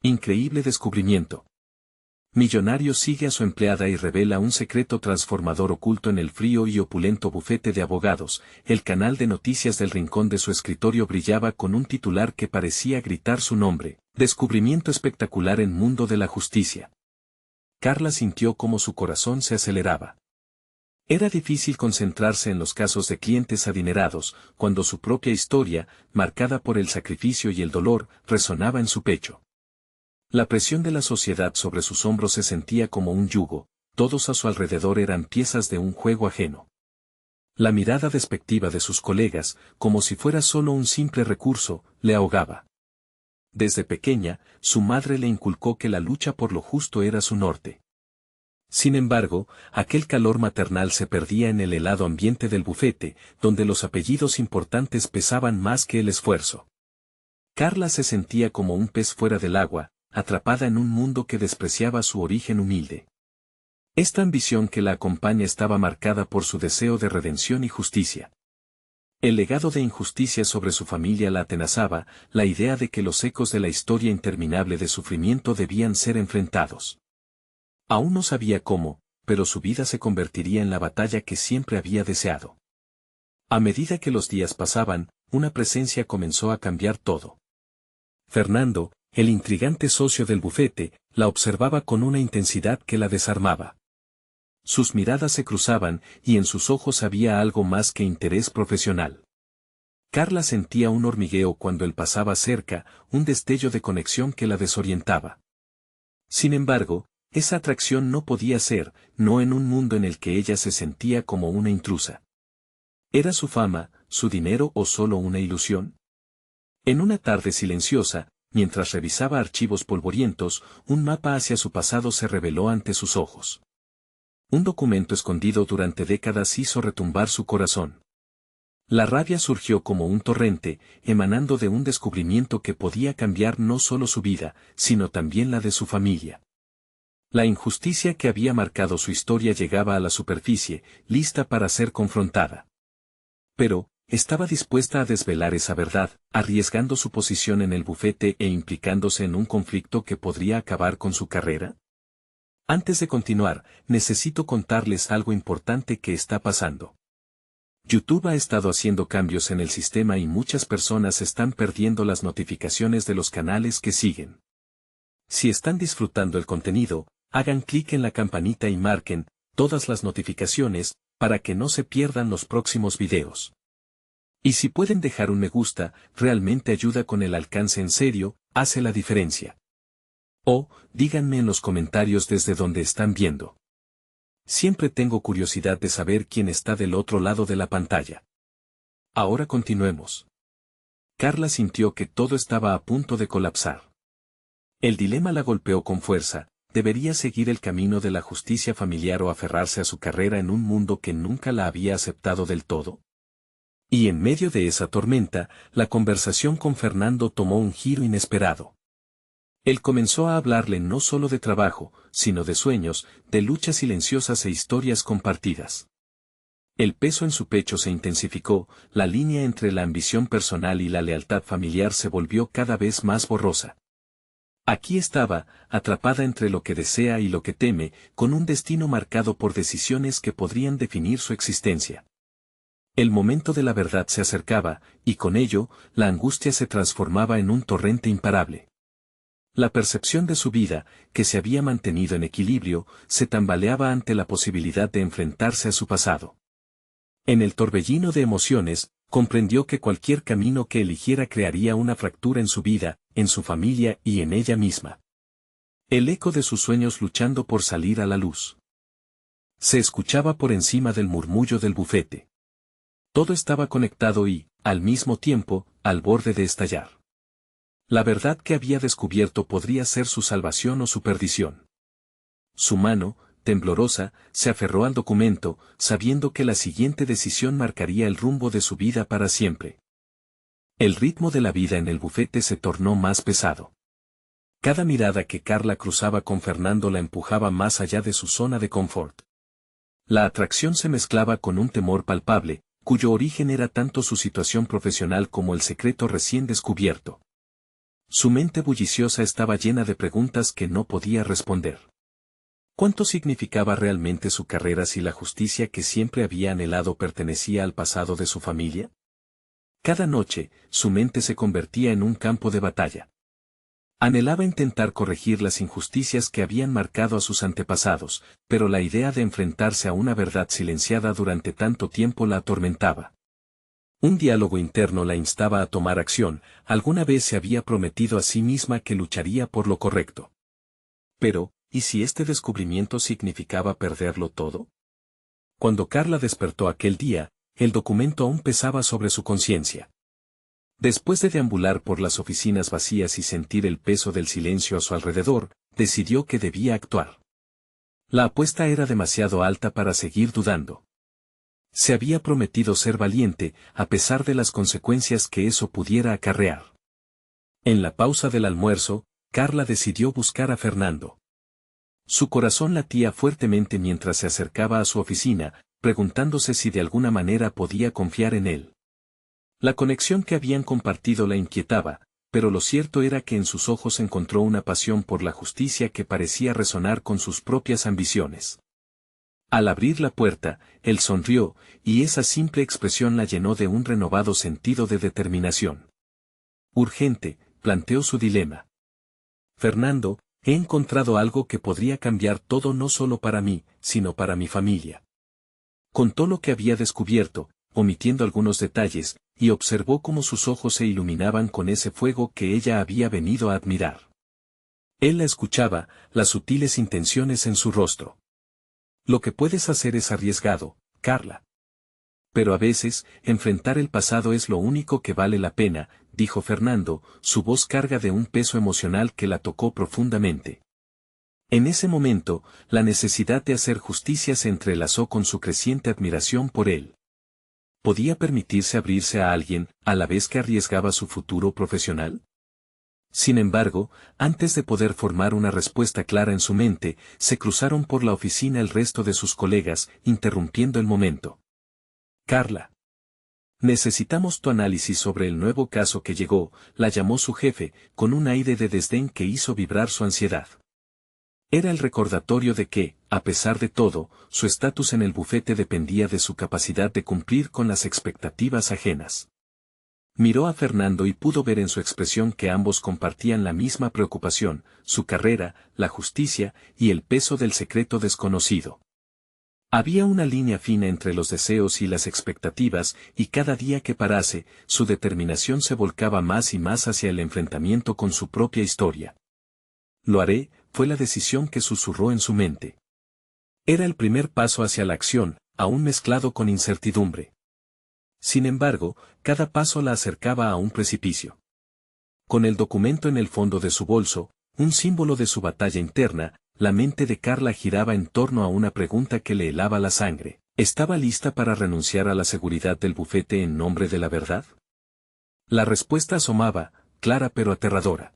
Increíble descubrimiento. Millonario sigue a su empleada y revela un secreto transformador oculto en el frío y opulento bufete de abogados. El canal de noticias del rincón de su escritorio brillaba con un titular que parecía gritar su nombre: Descubrimiento espectacular en mundo de la justicia. Carla sintió cómo su corazón se aceleraba. Era difícil concentrarse en los casos de clientes adinerados, cuando su propia historia, marcada por el sacrificio y el dolor, resonaba en su pecho. La presión de la sociedad sobre sus hombros se sentía como un yugo, todos a su alrededor eran piezas de un juego ajeno. La mirada despectiva de sus colegas, como si fuera solo un simple recurso, le ahogaba. Desde pequeña, su madre le inculcó que la lucha por lo justo era su norte. Sin embargo, aquel calor maternal se perdía en el helado ambiente del bufete, donde los apellidos importantes pesaban más que el esfuerzo. Carla se sentía como un pez fuera del agua, atrapada en un mundo que despreciaba su origen humilde. Esta ambición que la acompaña estaba marcada por su deseo de redención y justicia. El legado de injusticia sobre su familia la atenazaba, la idea de que los ecos de la historia interminable de sufrimiento debían ser enfrentados. Aún no sabía cómo, pero su vida se convertiría en la batalla que siempre había deseado. A medida que los días pasaban, una presencia comenzó a cambiar todo. Fernando, el intrigante socio del bufete, la observaba con una intensidad que la desarmaba. Sus miradas se cruzaban y en sus ojos había algo más que interés profesional. Carla sentía un hormigueo cuando él pasaba cerca, un destello de conexión que la desorientaba. Sin embargo, esa atracción no podía ser, no en un mundo en el que ella se sentía como una intrusa. ¿Era su fama, su dinero o solo una ilusión? En una tarde silenciosa, mientras revisaba archivos polvorientos, un mapa hacia su pasado se reveló ante sus ojos. Un documento escondido durante décadas hizo retumbar su corazón. La rabia surgió como un torrente, emanando de un descubrimiento que podía cambiar no solo su vida, sino también la de su familia. La injusticia que había marcado su historia llegaba a la superficie, lista para ser confrontada. Pero, estaba dispuesta a desvelar esa verdad, arriesgando su posición en el bufete e implicándose en un conflicto que podría acabar con su carrera. Antes de continuar, necesito contarles algo importante que está pasando. YouTube ha estado haciendo cambios en el sistema y muchas personas están perdiendo las notificaciones de los canales que siguen. Si están disfrutando el contenido, hagan clic en la campanita y marquen todas las notificaciones para que no se pierdan los próximos videos. Y si pueden dejar un me gusta, realmente ayuda con el alcance en serio, hace la diferencia. O, díganme en los comentarios desde donde están viendo. Siempre tengo curiosidad de saber quién está del otro lado de la pantalla. Ahora continuemos. Carla sintió que todo estaba a punto de colapsar. El dilema la golpeó con fuerza: ¿debería seguir el camino de la justicia familiar o aferrarse a su carrera en un mundo que nunca la había aceptado del todo? Y en medio de esa tormenta, la conversación con Fernando tomó un giro inesperado. Él comenzó a hablarle no solo de trabajo, sino de sueños, de luchas silenciosas e historias compartidas. El peso en su pecho se intensificó, la línea entre la ambición personal y la lealtad familiar se volvió cada vez más borrosa. Aquí estaba, atrapada entre lo que desea y lo que teme, con un destino marcado por decisiones que podrían definir su existencia. El momento de la verdad se acercaba, y con ello, la angustia se transformaba en un torrente imparable. La percepción de su vida, que se había mantenido en equilibrio, se tambaleaba ante la posibilidad de enfrentarse a su pasado. En el torbellino de emociones, comprendió que cualquier camino que eligiera crearía una fractura en su vida, en su familia y en ella misma. El eco de sus sueños luchando por salir a la luz se escuchaba por encima del murmullo del bufete. Todo estaba conectado y, al mismo tiempo, al borde de estallar. La verdad que había descubierto podría ser su salvación o su perdición. Su mano, temblorosa, se aferró al documento, sabiendo que la siguiente decisión marcaría el rumbo de su vida para siempre. El ritmo de la vida en el bufete se tornó más pesado. Cada mirada que Carla cruzaba con Fernando la empujaba más allá de su zona de confort. La atracción se mezclaba con un temor palpable, cuyo origen era tanto su situación profesional como el secreto recién descubierto. Su mente bulliciosa estaba llena de preguntas que no podía responder. ¿Cuánto significaba realmente su carrera si la justicia que siempre había anhelado pertenecía al pasado de su familia? Cada noche, su mente se convertía en un campo de batalla. Anhelaba intentar corregir las injusticias que habían marcado a sus antepasados, pero la idea de enfrentarse a una verdad silenciada durante tanto tiempo la atormentaba. Un diálogo interno la instaba a tomar acción. Alguna vez se había prometido a sí misma que lucharía por lo correcto. Pero, ¿y si este descubrimiento significaba perderlo todo? Cuando Carla despertó aquel día, el documento aún pesaba sobre su conciencia. Después de deambular por las oficinas vacías y sentir el peso del silencio a su alrededor, decidió que debía actuar. La apuesta era demasiado alta para seguir dudando. Se había prometido ser valiente, a pesar de las consecuencias que eso pudiera acarrear. En la pausa del almuerzo, Carla decidió buscar a Fernando. Su corazón latía fuertemente mientras se acercaba a su oficina, preguntándose si de alguna manera podía confiar en él. La conexión que habían compartido la inquietaba, pero lo cierto era que en sus ojos encontró una pasión por la justicia que parecía resonar con sus propias ambiciones. Al abrir la puerta, él sonrió, y esa simple expresión la llenó de un renovado sentido de determinación. Urgente, planteó su dilema. Fernando, he encontrado algo que podría cambiar todo no solo para mí, sino para mi familia. Contó lo que había descubierto, omitiendo algunos detalles, y observó cómo sus ojos se iluminaban con ese fuego que ella había venido a admirar. Él la escuchaba, las sutiles intenciones en su rostro. Lo que puedes hacer es arriesgado, Carla. Pero a veces, enfrentar el pasado es lo único que vale la pena, dijo Fernando, su voz carga de un peso emocional que la tocó profundamente. En ese momento, la necesidad de hacer justicia se entrelazó con su creciente admiración por él. ¿Podía permitirse abrirse a alguien, a la vez que arriesgaba su futuro profesional? Sin embargo, antes de poder formar una respuesta clara en su mente, se cruzaron por la oficina el resto de sus colegas, interrumpiendo el momento. Carla. Necesitamos tu análisis sobre el nuevo caso que llegó, la llamó su jefe, con un aire de desdén que hizo vibrar su ansiedad. Era el recordatorio de que, a pesar de todo, su estatus en el bufete dependía de su capacidad de cumplir con las expectativas ajenas. Miró a Fernando y pudo ver en su expresión que ambos compartían la misma preocupación, su carrera, la justicia y el peso del secreto desconocido. Había una línea fina entre los deseos y las expectativas, y cada día que parase, su determinación se volcaba más y más hacia el enfrentamiento con su propia historia. Lo haré, fue la decisión que susurró en su mente. Era el primer paso hacia la acción, aún mezclado con incertidumbre. Sin embargo, cada paso la acercaba a un precipicio. Con el documento en el fondo de su bolso, un símbolo de su batalla interna, la mente de Carla giraba en torno a una pregunta que le helaba la sangre. ¿Estaba lista para renunciar a la seguridad del bufete en nombre de la verdad? La respuesta asomaba, clara pero aterradora.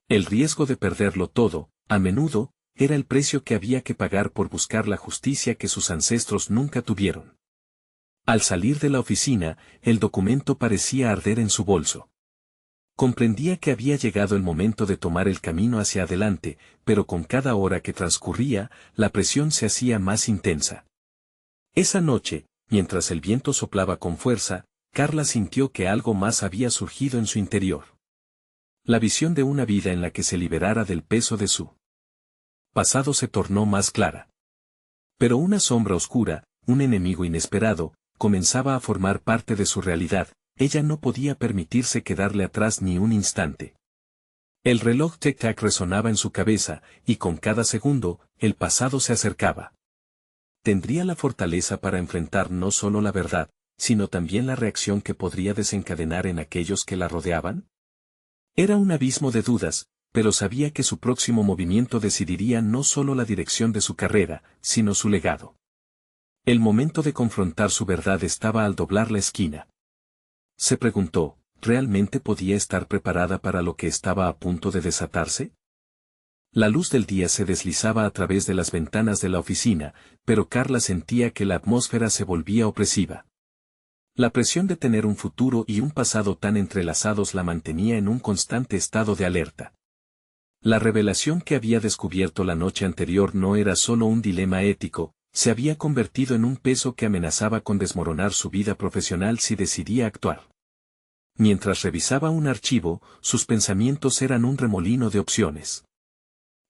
El riesgo de perderlo todo, a menudo, era el precio que había que pagar por buscar la justicia que sus ancestros nunca tuvieron. Al salir de la oficina, el documento parecía arder en su bolso. Comprendía que había llegado el momento de tomar el camino hacia adelante, pero con cada hora que transcurría, la presión se hacía más intensa. Esa noche, mientras el viento soplaba con fuerza, Carla sintió que algo más había surgido en su interior. La visión de una vida en la que se liberara del peso de su pasado se tornó más clara. Pero una sombra oscura, un enemigo inesperado, comenzaba a formar parte de su realidad. Ella no podía permitirse quedarle atrás ni un instante. El reloj tic-tac resonaba en su cabeza, y con cada segundo, el pasado se acercaba. ¿Tendría la fortaleza para enfrentar no solo la verdad, sino también la reacción que podría desencadenar en aquellos que la rodeaban? Era un abismo de dudas, pero sabía que su próximo movimiento decidiría no solo la dirección de su carrera, sino su legado. El momento de confrontar su verdad estaba al doblar la esquina. Se preguntó, ¿realmente podía estar preparada para lo que estaba a punto de desatarse? La luz del día se deslizaba a través de las ventanas de la oficina, pero Carla sentía que la atmósfera se volvía opresiva. La presión de tener un futuro y un pasado tan entrelazados la mantenía en un constante estado de alerta. La revelación que había descubierto la noche anterior no era solo un dilema ético, se había convertido en un peso que amenazaba con desmoronar su vida profesional si decidía actuar. Mientras revisaba un archivo, sus pensamientos eran un remolino de opciones.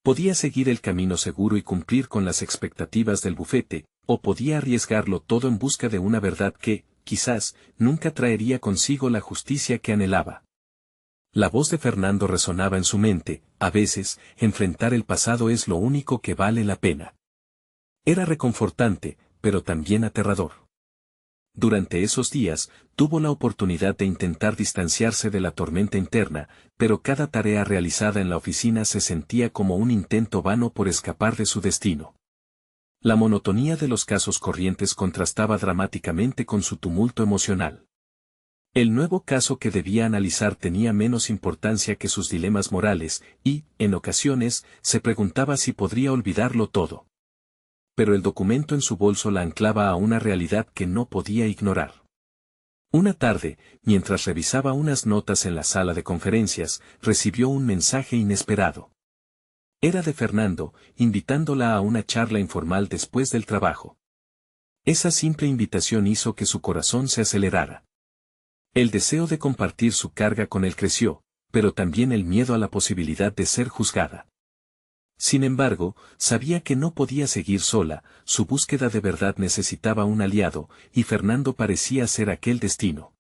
Podía seguir el camino seguro y cumplir con las expectativas del bufete, o podía arriesgarlo todo en busca de una verdad que, quizás, nunca traería consigo la justicia que anhelaba. La voz de Fernando resonaba en su mente, a veces, enfrentar el pasado es lo único que vale la pena. Era reconfortante, pero también aterrador. Durante esos días, tuvo la oportunidad de intentar distanciarse de la tormenta interna, pero cada tarea realizada en la oficina se sentía como un intento vano por escapar de su destino. La monotonía de los casos corrientes contrastaba dramáticamente con su tumulto emocional. El nuevo caso que debía analizar tenía menos importancia que sus dilemas morales, y, en ocasiones, se preguntaba si podría olvidarlo todo. Pero el documento en su bolso la anclaba a una realidad que no podía ignorar. Una tarde, mientras revisaba unas notas en la sala de conferencias, recibió un mensaje inesperado. Era de Fernando, invitándola a una charla informal después del trabajo. Esa simple invitación hizo que su corazón se acelerara. El deseo de compartir su carga con él creció, pero también el miedo a la posibilidad de ser juzgada. Sin embargo, sabía que no podía seguir sola, su búsqueda de verdad necesitaba un aliado, y Fernando parecía ser aquel destino.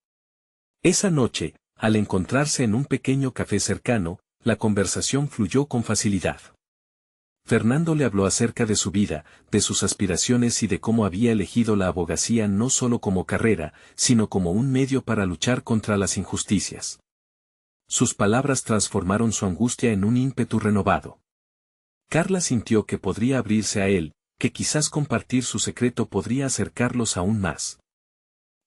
Esa noche, al encontrarse en un pequeño café cercano, la conversación fluyó con facilidad. Fernando le habló acerca de su vida, de sus aspiraciones y de cómo había elegido la abogacía no solo como carrera, sino como un medio para luchar contra las injusticias. Sus palabras transformaron su angustia en un ímpetu renovado. Carla sintió que podría abrirse a él, que quizás compartir su secreto podría acercarlos aún más.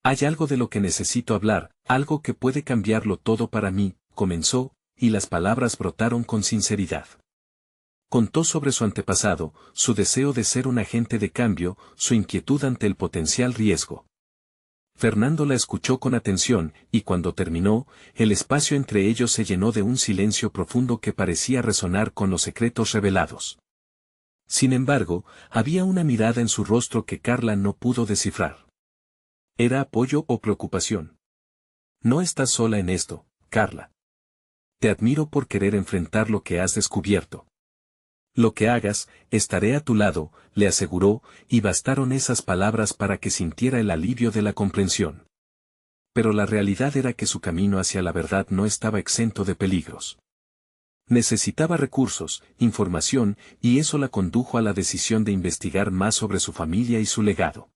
Hay algo de lo que necesito hablar, algo que puede cambiarlo todo para mí, comenzó, y las palabras brotaron con sinceridad. Contó sobre su antepasado, su deseo de ser un agente de cambio, su inquietud ante el potencial riesgo. Fernando la escuchó con atención, y cuando terminó, el espacio entre ellos se llenó de un silencio profundo que parecía resonar con los secretos revelados. Sin embargo, había una mirada en su rostro que Carla no pudo descifrar. ¿Era apoyo o preocupación? No estás sola en esto, Carla. Te admiro por querer enfrentar lo que has descubierto. Lo que hagas, estaré a tu lado, le aseguró, y bastaron esas palabras para que sintiera el alivio de la comprensión. Pero la realidad era que su camino hacia la verdad no estaba exento de peligros. Necesitaba recursos, información, y eso la condujo a la decisión de investigar más sobre su familia y su legado.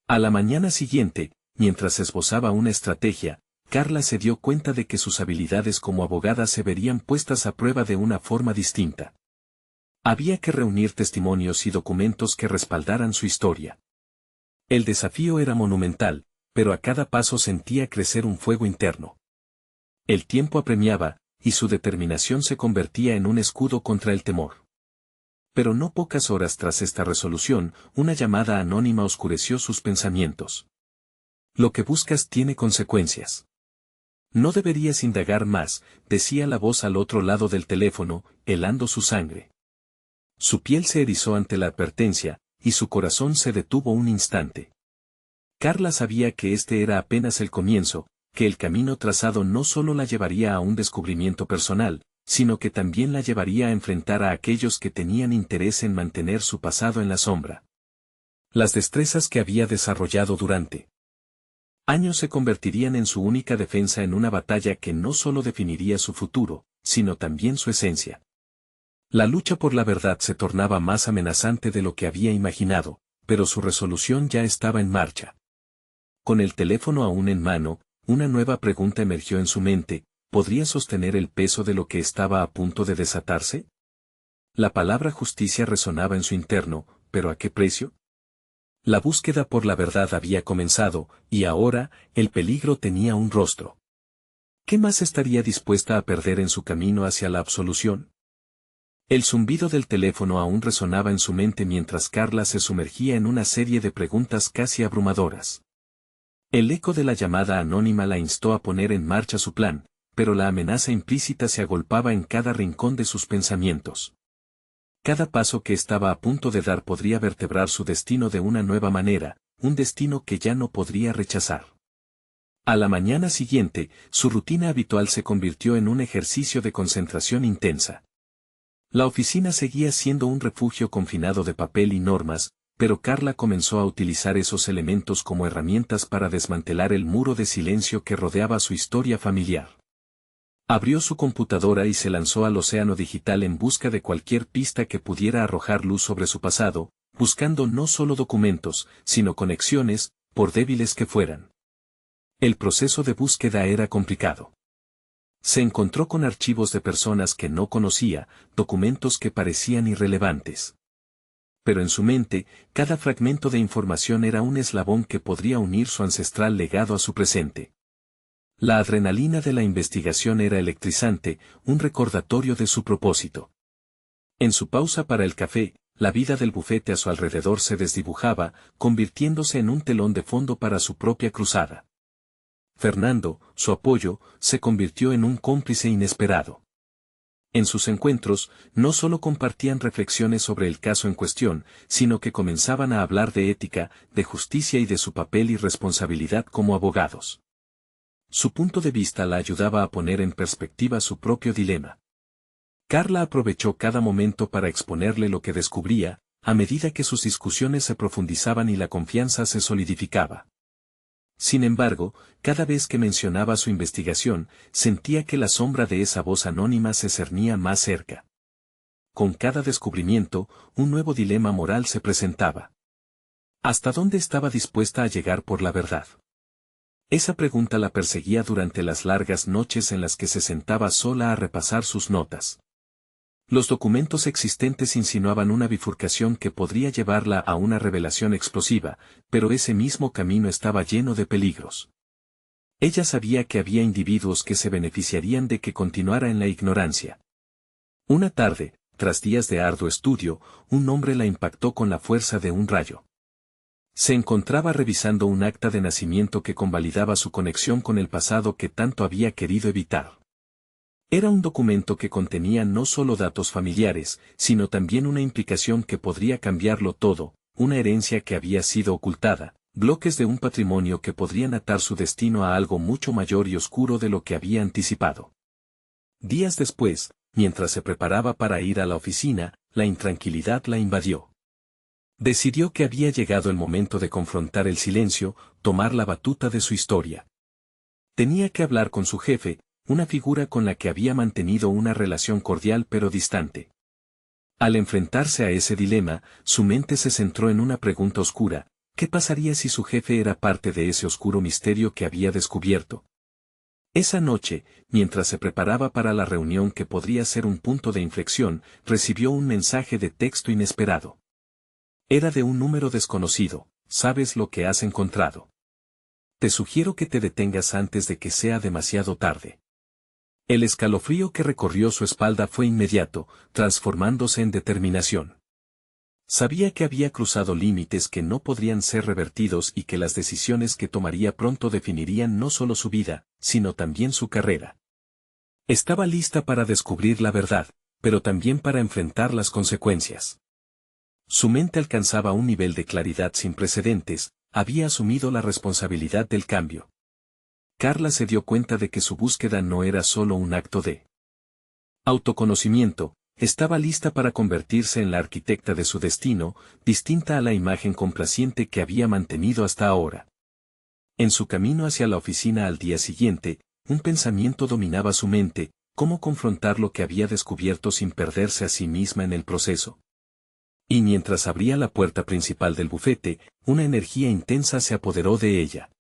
A la mañana siguiente, mientras esbozaba una estrategia, Carla se dio cuenta de que sus habilidades como abogada se verían puestas a prueba de una forma distinta. Había que reunir testimonios y documentos que respaldaran su historia. El desafío era monumental, pero a cada paso sentía crecer un fuego interno. El tiempo apremiaba, y su determinación se convertía en un escudo contra el temor. Pero no pocas horas tras esta resolución, una llamada anónima oscureció sus pensamientos. Lo que buscas tiene consecuencias. No deberías indagar más, decía la voz al otro lado del teléfono, helando su sangre. Su piel se erizó ante la advertencia, y su corazón se detuvo un instante. Carla sabía que este era apenas el comienzo, que el camino trazado no solo la llevaría a un descubrimiento personal, sino que también la llevaría a enfrentar a aquellos que tenían interés en mantener su pasado en la sombra. Las destrezas que había desarrollado durante años se convertirían en su única defensa en una batalla que no solo definiría su futuro, sino también su esencia. La lucha por la verdad se tornaba más amenazante de lo que había imaginado, pero su resolución ya estaba en marcha. Con el teléfono aún en mano, una nueva pregunta emergió en su mente: ¿podría sostener el peso de lo que estaba a punto de desatarse? La palabra justicia resonaba en su interno, ¿pero a qué precio? La búsqueda por la verdad había comenzado, y ahora, el peligro tenía un rostro. ¿Qué más estaría dispuesta a perder en su camino hacia la absolución? El zumbido del teléfono aún resonaba en su mente mientras Carla se sumergía en una serie de preguntas casi abrumadoras. El eco de la llamada anónima la instó a poner en marcha su plan, pero la amenaza implícita se agolpaba en cada rincón de sus pensamientos. Cada paso que estaba a punto de dar podría vertebrar su destino de una nueva manera, un destino que ya no podría rechazar. A la mañana siguiente, su rutina habitual se convirtió en un ejercicio de concentración intensa. La oficina seguía siendo un refugio confinado de papel y normas, pero Carla comenzó a utilizar esos elementos como herramientas para desmantelar el muro de silencio que rodeaba su historia familiar. Abrió su computadora y se lanzó al océano digital en busca de cualquier pista que pudiera arrojar luz sobre su pasado, buscando no solo documentos, sino conexiones, por débiles que fueran. El proceso de búsqueda era complicado. Se encontró con archivos de personas que no conocía, documentos que parecían irrelevantes. Pero en su mente, cada fragmento de información era un eslabón que podría unir su ancestral legado a su presente. La adrenalina de la investigación era electrizante, un recordatorio de su propósito. En su pausa para el café, la vida del bufete a su alrededor se desdibujaba, convirtiéndose en un telón de fondo para su propia cruzada. Fernando, su apoyo, se convirtió en un cómplice inesperado. En sus encuentros, no solo compartían reflexiones sobre el caso en cuestión, sino que comenzaban a hablar de ética, de justicia y de su papel y responsabilidad como abogados. Su punto de vista la ayudaba a poner en perspectiva su propio dilema. Carla aprovechó cada momento para exponerle lo que descubría, a medida que sus discusiones se profundizaban y la confianza se solidificaba. Sin embargo, cada vez que mencionaba su investigación, sentía que la sombra de esa voz anónima se cernía más cerca. Con cada descubrimiento, un nuevo dilema moral se presentaba. ¿Hasta dónde estaba dispuesta a llegar por la verdad? Esa pregunta la perseguía durante las largas noches en las que se sentaba sola a repasar sus notas. Los documentos existentes insinuaban una bifurcación que podría llevarla a una revelación explosiva, pero ese mismo camino estaba lleno de peligros. Ella sabía que había individuos que se beneficiarían de que continuara en la ignorancia. Una tarde, tras días de arduo estudio, un hombre la impactó con la fuerza de un rayo. Se encontraba revisando un acta de nacimiento que convalidaba su conexión con el pasado que tanto había querido evitar. Era un documento que contenía no solo datos familiares, sino también una implicación que podría cambiarlo todo, una herencia que había sido ocultada, bloques de un patrimonio que podrían atar su destino a algo mucho mayor y oscuro de lo que había anticipado. Días después, mientras se preparaba para ir a la oficina, la intranquilidad la invadió. Decidió que había llegado el momento de confrontar el silencio, tomar la batuta de su historia. Tenía que hablar con su jefe, una figura con la que había mantenido una relación cordial pero distante. Al enfrentarse a ese dilema, su mente se centró en una pregunta oscura: ¿qué pasaría si su jefe era parte de ese oscuro misterio que había descubierto? Esa noche, mientras se preparaba para la reunión que podría ser un punto de inflexión, recibió un mensaje de texto inesperado. Era de un número desconocido: ¿sabes lo que has encontrado? Te sugiero que te detengas antes de que sea demasiado tarde. El escalofrío que recorrió su espalda fue inmediato, transformándose en determinación. Sabía que había cruzado límites que no podrían ser revertidos y que las decisiones que tomaría pronto definirían no solo su vida, sino también su carrera. Estaba lista para descubrir la verdad, pero también para enfrentar las consecuencias. Su mente alcanzaba un nivel de claridad sin precedentes, había asumido la responsabilidad del cambio. Carla se dio cuenta de que su búsqueda no era solo un acto de autoconocimiento, estaba lista para convertirse en la arquitecta de su destino, distinta a la imagen complaciente que había mantenido hasta ahora. En su camino hacia la oficina al día siguiente, un pensamiento dominaba su mente: cómo confrontar lo que había descubierto sin perderse a sí misma en el proceso. Y mientras abría la puerta principal del bufete, una energía intensa se apoderó de ella.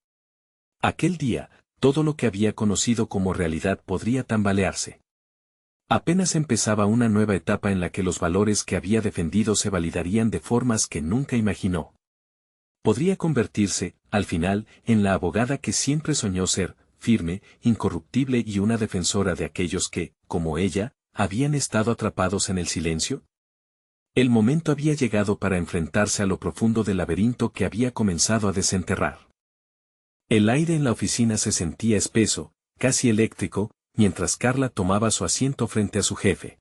Aquel día, todo lo que había conocido como realidad podría tambalearse. Apenas empezaba una nueva etapa en la que los valores que había defendido se validarían de formas que nunca imaginó. Podría convertirse, al final, en la abogada que siempre soñó ser: firme, incorruptible y una defensora de aquellos que, como ella, habían estado atrapados en el silencio. El momento había llegado para enfrentarse a lo profundo del laberinto que había comenzado a desenterrar. El aire en la oficina se sentía espeso, casi eléctrico, mientras Carla tomaba su asiento frente a su jefe.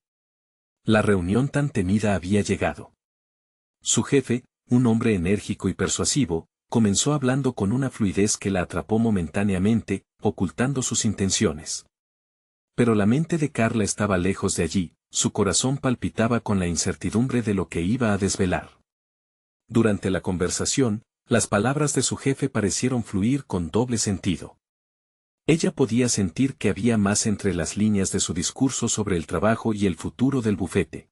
La reunión tan temida había llegado. Su jefe, un hombre enérgico y persuasivo, comenzó hablando con una fluidez que la atrapó momentáneamente, ocultando sus intenciones. Pero la mente de Carla estaba lejos de allí, su corazón palpitaba con la incertidumbre de lo que iba a desvelar. Durante la conversación, las palabras de su jefe parecieron fluir con doble sentido. Ella podía sentir que había más entre las líneas de su discurso sobre el trabajo y el futuro del bufete.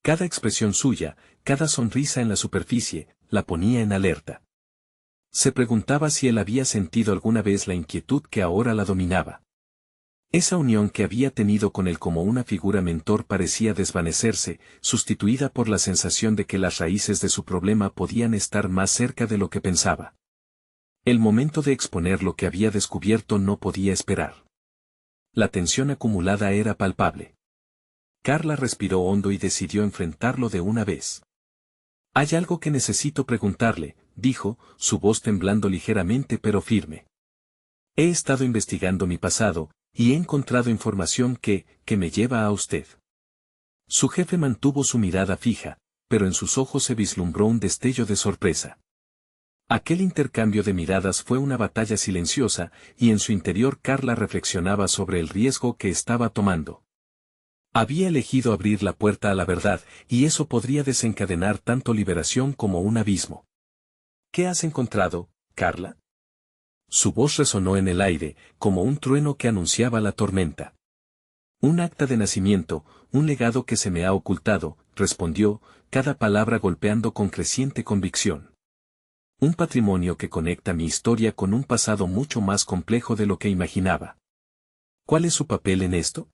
Cada expresión suya, cada sonrisa en la superficie, la ponía en alerta. Se preguntaba si él había sentido alguna vez la inquietud que ahora la dominaba. Esa unión que había tenido con él como una figura mentor parecía desvanecerse, sustituida por la sensación de que las raíces de su problema podían estar más cerca de lo que pensaba. El momento de exponer lo que había descubierto no podía esperar. La tensión acumulada era palpable. Carla respiró hondo y decidió enfrentarlo de una vez. «Hay algo que necesito preguntarle», dijo, su voz temblando ligeramente pero firme. «He estado investigando mi pasado, y he encontrado información que me lleva a usted». Su jefe mantuvo su mirada fija, pero en sus ojos se vislumbró un destello de sorpresa. Aquel intercambio de miradas fue una batalla silenciosa, y en su interior Carla reflexionaba sobre el riesgo que estaba tomando. Había elegido abrir la puerta a la verdad, y eso podría desencadenar tanto liberación como un abismo. «¿Qué has encontrado, Carla?». Su voz resonó en el aire, como un trueno que anunciaba la tormenta. «Un acta de nacimiento, un legado que se me ha ocultado», respondió, cada palabra golpeando con creciente convicción. «Un patrimonio que conecta mi historia con un pasado mucho más complejo de lo que imaginaba». «¿Cuál es su papel en esto?».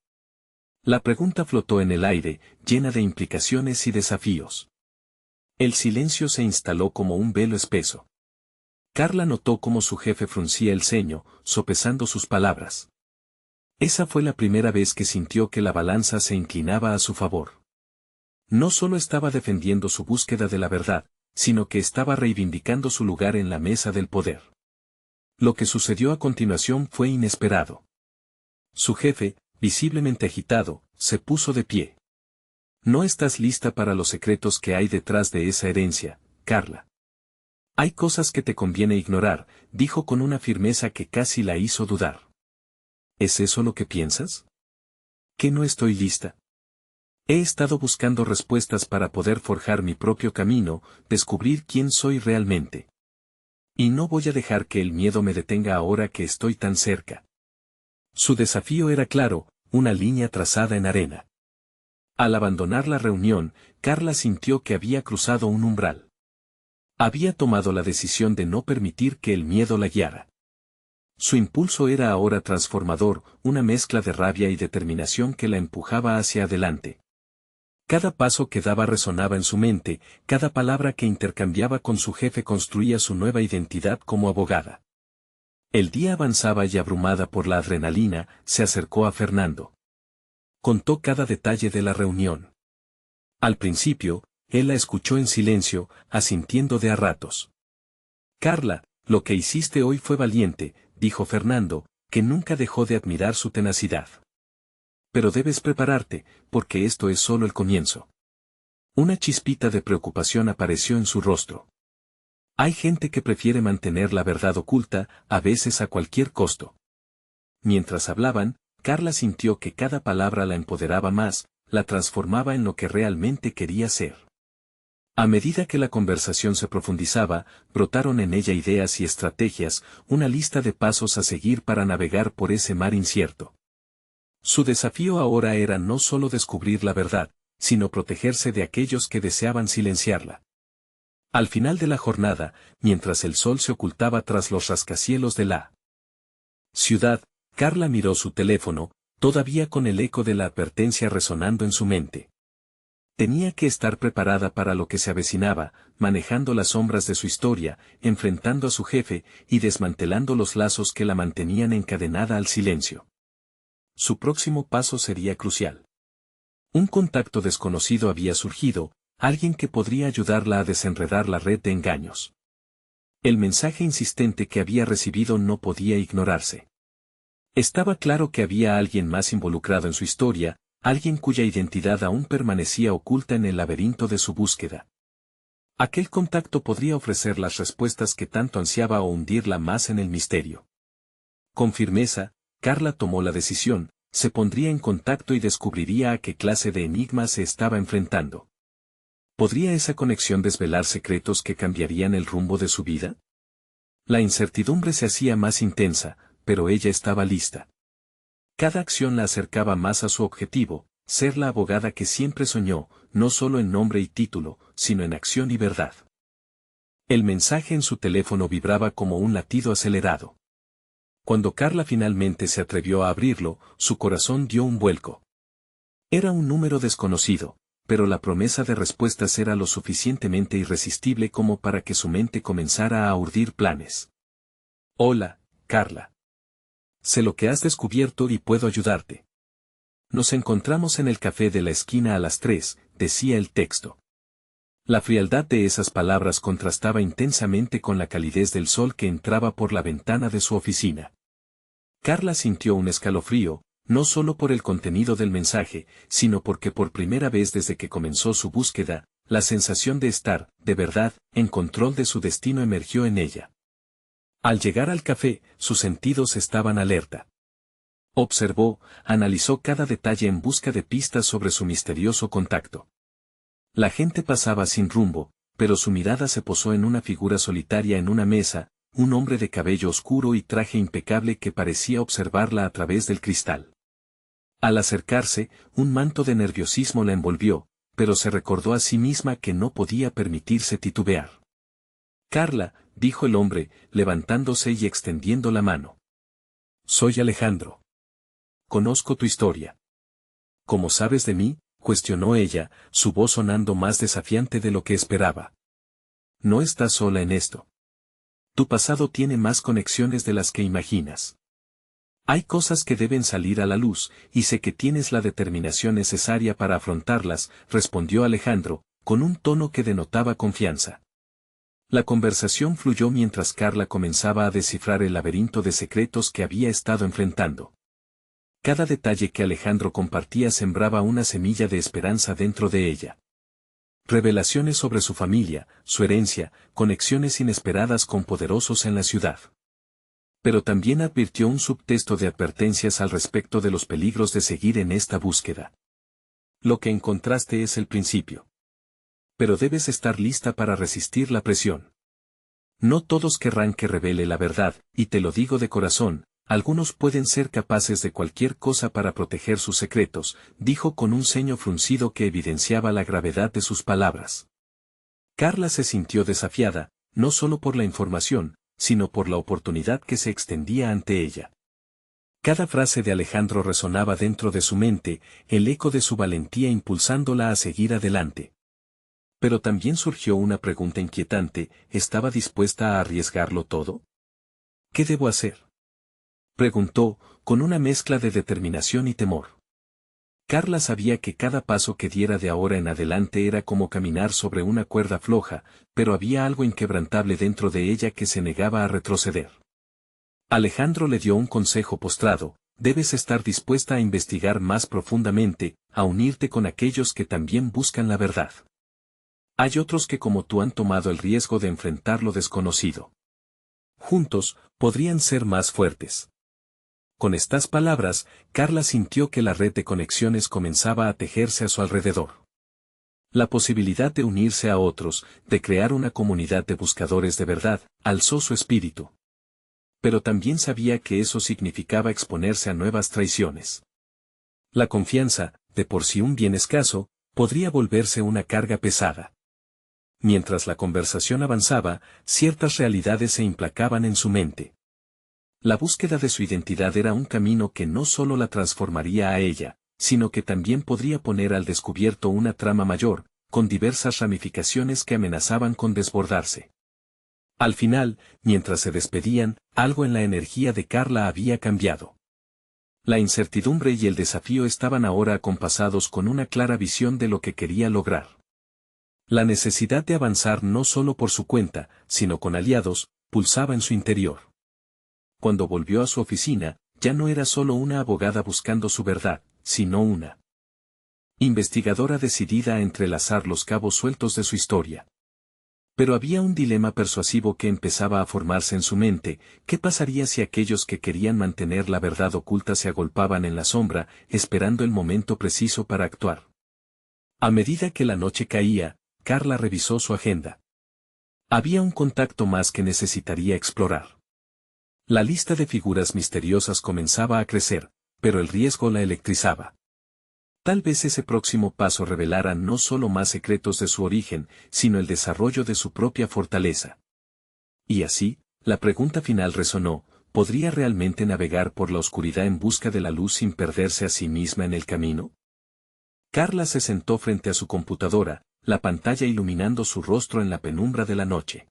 La pregunta flotó en el aire, llena de implicaciones y desafíos. El silencio se instaló como un velo espeso. Carla notó cómo su jefe fruncía el ceño, sopesando sus palabras. Esa fue la primera vez que sintió que la balanza se inclinaba a su favor. No solo estaba defendiendo su búsqueda de la verdad, sino que estaba reivindicando su lugar en la mesa del poder. Lo que sucedió a continuación fue inesperado. Su jefe, visiblemente agitado, se puso de pie. «No estás lista para los secretos que hay detrás de esa herencia, Carla. Hay cosas que te conviene ignorar», dijo con una firmeza que casi la hizo dudar. «¿Es eso lo que piensas?». «¿Que no estoy lista?». «He estado buscando respuestas para poder forjar mi propio camino, descubrir quién soy realmente. Y no voy a dejar que el miedo me detenga ahora que estoy tan cerca». Su desafío era claro, una línea trazada en arena. Al abandonar la reunión, Carla sintió que había cruzado un umbral. Había tomado la decisión de no permitir que el miedo la guiara. Su impulso era ahora transformador, una mezcla de rabia y determinación que la empujaba hacia adelante. Cada paso que daba resonaba en su mente, cada palabra que intercambiaba con su jefe construía su nueva identidad como abogada. El día avanzaba y abrumada por la adrenalina, se acercó a Fernando. Contó cada detalle de la reunión. Al principio, él la escuchó en silencio, asintiendo de a ratos. «Carla, lo que hiciste hoy fue valiente», dijo Fernando, que nunca dejó de admirar su tenacidad. «Pero debes prepararte, porque esto es solo el comienzo». Una chispita de preocupación apareció en su rostro. «Hay gente que prefiere mantener la verdad oculta, a veces a cualquier costo». Mientras hablaban, Carla sintió que cada palabra la empoderaba más, la transformaba en lo que realmente quería ser. A medida que la conversación se profundizaba, brotaron en ella ideas y estrategias, una lista de pasos a seguir para navegar por ese mar incierto. Su desafío ahora era no solo descubrir la verdad, sino protegerse de aquellos que deseaban silenciarla. Al final de la jornada, mientras el sol se ocultaba tras los rascacielos de la ciudad, Carla miró su teléfono, todavía con el eco de la advertencia resonando en su mente. Tenía que estar preparada para lo que se avecinaba, manejando las sombras de su historia, enfrentando a su jefe y desmantelando los lazos que la mantenían encadenada al silencio. Su próximo paso sería crucial. Un contacto desconocido había surgido, alguien que podría ayudarla a desenredar la red de engaños. El mensaje insistente que había recibido no podía ignorarse. Estaba claro que había alguien más involucrado en su historia, alguien cuya identidad aún permanecía oculta en el laberinto de su búsqueda. Aquel contacto podría ofrecer las respuestas que tanto ansiaba o hundirla más en el misterio. Con firmeza, Carla tomó la decisión, se pondría en contacto y descubriría a qué clase de enigma se estaba enfrentando. ¿Podría esa conexión desvelar secretos que cambiarían el rumbo de su vida? La incertidumbre se hacía más intensa, pero ella estaba lista. Cada acción la acercaba más a su objetivo, ser la abogada que siempre soñó, no solo en nombre y título, sino en acción y verdad. El mensaje en su teléfono vibraba como un latido acelerado. Cuando Carla finalmente se atrevió a abrirlo, su corazón dio un vuelco. Era un número desconocido, pero la promesa de respuestas era lo suficientemente irresistible como para que su mente comenzara a urdir planes. Hola, Carla. Sé lo que has descubierto y puedo ayudarte. Nos encontramos en el café de la esquina a las 3, decía el texto. La frialdad de esas palabras contrastaba intensamente con la calidez del sol que entraba por la ventana de su oficina. Carla sintió un escalofrío, no solo por el contenido del mensaje, sino porque por primera vez desde que comenzó su búsqueda, la sensación de estar, de verdad, en control de su destino emergió en ella. Al llegar al café, sus sentidos estaban alerta. Observó, analizó cada detalle en busca de pistas sobre su misterioso contacto. La gente pasaba sin rumbo, pero su mirada se posó en una figura solitaria en una mesa, un hombre de cabello oscuro y traje impecable que parecía observarla a través del cristal. Al acercarse, un manto de nerviosismo la envolvió, pero se recordó a sí misma que no podía permitirse titubear. Carla, dijo el hombre, levantándose y extendiendo la mano. Soy Alejandro. Conozco tu historia. ¿Cómo sabes de mí?, cuestionó ella, su voz sonando más desafiante de lo que esperaba. No estás sola en esto. Tu pasado tiene más conexiones de las que imaginas. Hay cosas que deben salir a la luz, y sé que tienes la determinación necesaria para afrontarlas, respondió Alejandro, con un tono que denotaba confianza. La conversación fluyó mientras Carla comenzaba a descifrar el laberinto de secretos que había estado enfrentando. Cada detalle que Alejandro compartía sembraba una semilla de esperanza dentro de ella. Revelaciones sobre su familia, su herencia, conexiones inesperadas con poderosos en la ciudad. Pero también advirtió un subtexto de advertencias al respecto de los peligros de seguir en esta búsqueda. Lo que encontraste es el principio. Pero debes estar lista para resistir la presión. No todos querrán que revele la verdad, y te lo digo de corazón, algunos pueden ser capaces de cualquier cosa para proteger sus secretos, dijo con un ceño fruncido que evidenciaba la gravedad de sus palabras. Carla se sintió desafiada, no solo por la información, sino por la oportunidad que se extendía ante ella. Cada frase de Alejandro resonaba dentro de su mente, el eco de su valentía impulsándola a seguir adelante. Pero también surgió una pregunta inquietante, ¿estaba dispuesta a arriesgarlo todo? ¿Qué debo hacer?, preguntó, con una mezcla de determinación y temor. Carla sabía que cada paso que diera de ahora en adelante era como caminar sobre una cuerda floja, pero había algo inquebrantable dentro de ella que se negaba a retroceder. Alejandro le dio un consejo postrado: debes estar dispuesta a investigar más profundamente, a unirte con aquellos que también buscan la verdad. Hay otros que como tú han tomado el riesgo de enfrentar lo desconocido. Juntos, podrían ser más fuertes. Con estas palabras, Carla sintió que la red de conexiones comenzaba a tejerse a su alrededor. La posibilidad de unirse a otros, de crear una comunidad de buscadores de verdad, alzó su espíritu. Pero también sabía que eso significaba exponerse a nuevas traiciones. La confianza, de por sí un bien escaso, podría volverse una carga pesada. Mientras la conversación avanzaba, ciertas realidades se implacaban en su mente. La búsqueda de su identidad era un camino que no solo la transformaría a ella, sino que también podría poner al descubierto una trama mayor, con diversas ramificaciones que amenazaban con desbordarse. Al final, mientras se despedían, algo en la energía de Carla había cambiado. La incertidumbre y el desafío estaban ahora acompasados con una clara visión de lo que quería lograr. La necesidad de avanzar no solo por su cuenta, sino con aliados, pulsaba en su interior. Cuando volvió a su oficina, ya no era solo una abogada buscando su verdad, sino una investigadora decidida a entrelazar los cabos sueltos de su historia. Pero había un dilema persuasivo que empezaba a formarse en su mente: ¿qué pasaría si aquellos que querían mantener la verdad oculta se agolpaban en la sombra, esperando el momento preciso para actuar? A medida que la noche caía, Carla revisó su agenda. Había un contacto más que necesitaría explorar. La lista de figuras misteriosas comenzaba a crecer, pero el riesgo la electrizaba. Tal vez ese próximo paso revelara no solo más secretos de su origen, sino el desarrollo de su propia fortaleza. Y así, la pregunta final resonó: ¿podría realmente navegar por la oscuridad en busca de la luz sin perderse a sí misma en el camino? Carla se sentó frente a su computadora, la pantalla iluminando su rostro en la penumbra de la noche.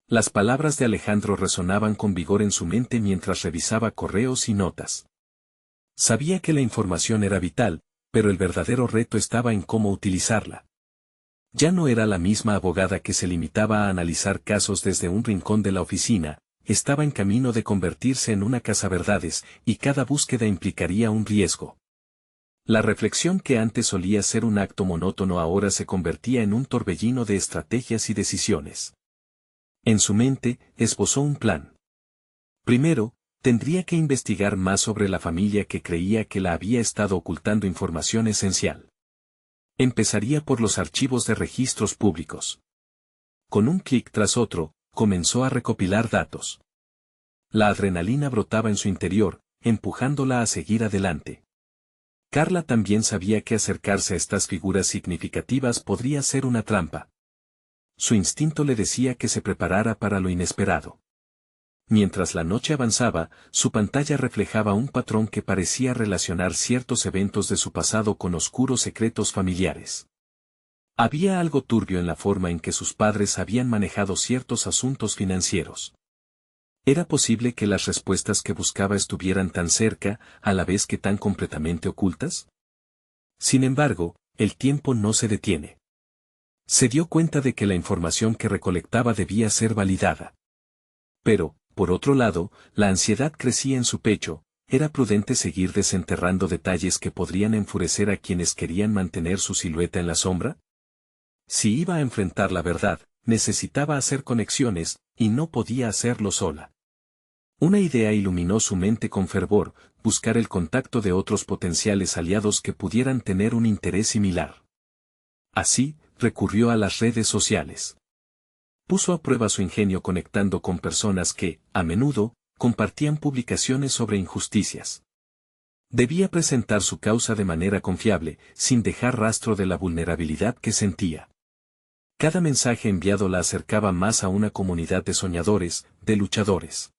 Las palabras de Alejandro resonaban con vigor en su mente mientras revisaba correos y notas. Sabía que la información era vital, pero el verdadero reto estaba en cómo utilizarla. Ya no era la misma abogada que se limitaba a analizar casos desde un rincón de la oficina, estaba en camino de convertirse en una cazaverdades, y cada búsqueda implicaría un riesgo. La reflexión que antes solía ser un acto monótono ahora se convertía en un torbellino de estrategias y decisiones. En su mente, esbozó un plan. Primero, tendría que investigar más sobre la familia que creía que la había estado ocultando información esencial. Empezaría por los archivos de registros públicos. Con un clic tras otro, comenzó a recopilar datos. La adrenalina brotaba en su interior, empujándola a seguir adelante. Carla también sabía que acercarse a estas figuras significativas podría ser una trampa. Su instinto le decía que se preparara para lo inesperado. Mientras la noche avanzaba, su pantalla reflejaba un patrón que parecía relacionar ciertos eventos de su pasado con oscuros secretos familiares. Había algo turbio en la forma en que sus padres habían manejado ciertos asuntos financieros. ¿Era posible que las respuestas que buscaba estuvieran tan cerca, a la vez que tan completamente ocultas? Sin embargo, el tiempo no se detiene. Se dio cuenta de que la información que recolectaba debía ser validada. Pero, por otro lado, la ansiedad crecía en su pecho. ¿Era prudente seguir desenterrando detalles que podrían enfurecer a quienes querían mantener su silueta en la sombra? Si iba a enfrentar la verdad, necesitaba hacer conexiones, y no podía hacerlo sola. Una idea iluminó su mente con fervor: buscar el contacto de otros potenciales aliados que pudieran tener un interés similar. Así, recurrió a las redes sociales. Puso a prueba su ingenio conectando con personas que, a menudo, compartían publicaciones sobre injusticias. Debía presentar su causa de manera confiable, sin dejar rastro de la vulnerabilidad que sentía. Cada mensaje enviado la acercaba más a una comunidad de soñadores, de luchadores.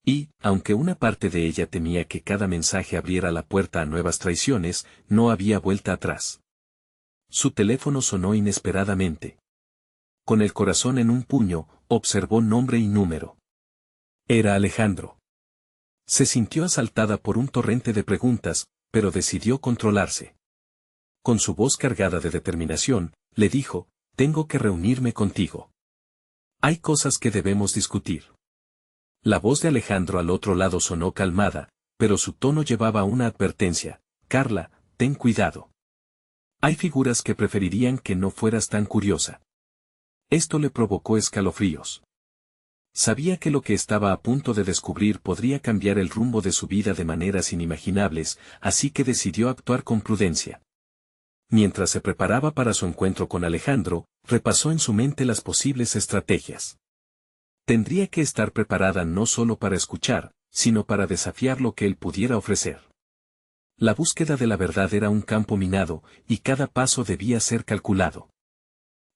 Y, aunque una parte de ella temía que cada mensaje abriera la puerta a nuevas traiciones, no había vuelta atrás. Su teléfono sonó inesperadamente. Con el corazón en un puño, observó nombre y número. Era Alejandro. Se sintió asaltada por un torrente de preguntas, pero decidió controlarse. Con su voz cargada de determinación, le dijo: «Tengo que reunirme contigo. Hay cosas que debemos discutir». La voz de Alejandro al otro lado sonó calmada, pero su tono llevaba una advertencia: «Carla, ten cuidado. Hay figuras que preferirían que no fueras tan curiosa». Esto le provocó escalofríos. Sabía que lo que estaba a punto de descubrir podría cambiar el rumbo de su vida de maneras inimaginables, así que decidió actuar con prudencia. Mientras se preparaba para su encuentro con Alejandro, repasó en su mente las posibles estrategias. Tendría que estar preparada no solo para escuchar, sino para desafiar lo que él pudiera ofrecer. La búsqueda de la verdad era un campo minado, y cada paso debía ser calculado.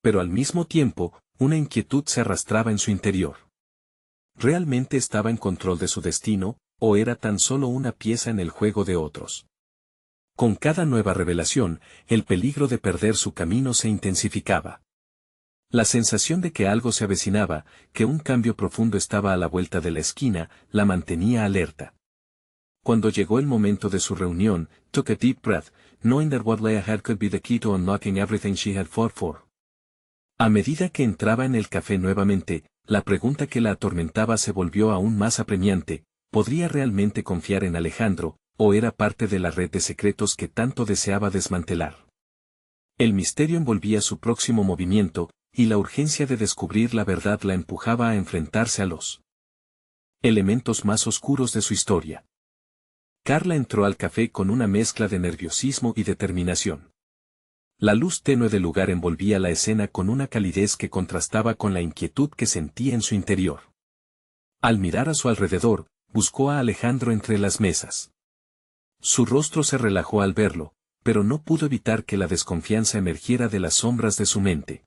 Pero al mismo tiempo, una inquietud se arrastraba en su interior. ¿Realmente estaba en control de su destino, o era tan solo una pieza en el juego de otros? Con cada nueva revelación, el peligro de perder su camino se intensificaba. La sensación de que algo se avecinaba, que un cambio profundo estaba a la vuelta de la esquina, la mantenía alerta. Cuando llegó el momento de su reunión, took a deep breath, knowing that what lay ahead could be the key to unlocking everything she had fought for. A medida que entraba en el café nuevamente, la pregunta que la atormentaba se volvió aún más apremiante: ¿podría realmente confiar en Alejandro, o era parte de la red de secretos que tanto deseaba desmantelar? El misterio envolvía su próximo movimiento, y la urgencia de descubrir la verdad la empujaba a enfrentarse a los elementos más oscuros de su historia. Carla entró al café con una mezcla de nerviosismo y determinación. La luz tenue del lugar envolvía la escena con una calidez que contrastaba con la inquietud que sentía en su interior. Al mirar a su alrededor, buscó a Alejandro entre las mesas. Su rostro se relajó al verlo, pero no pudo evitar que la desconfianza emergiera de las sombras de su mente.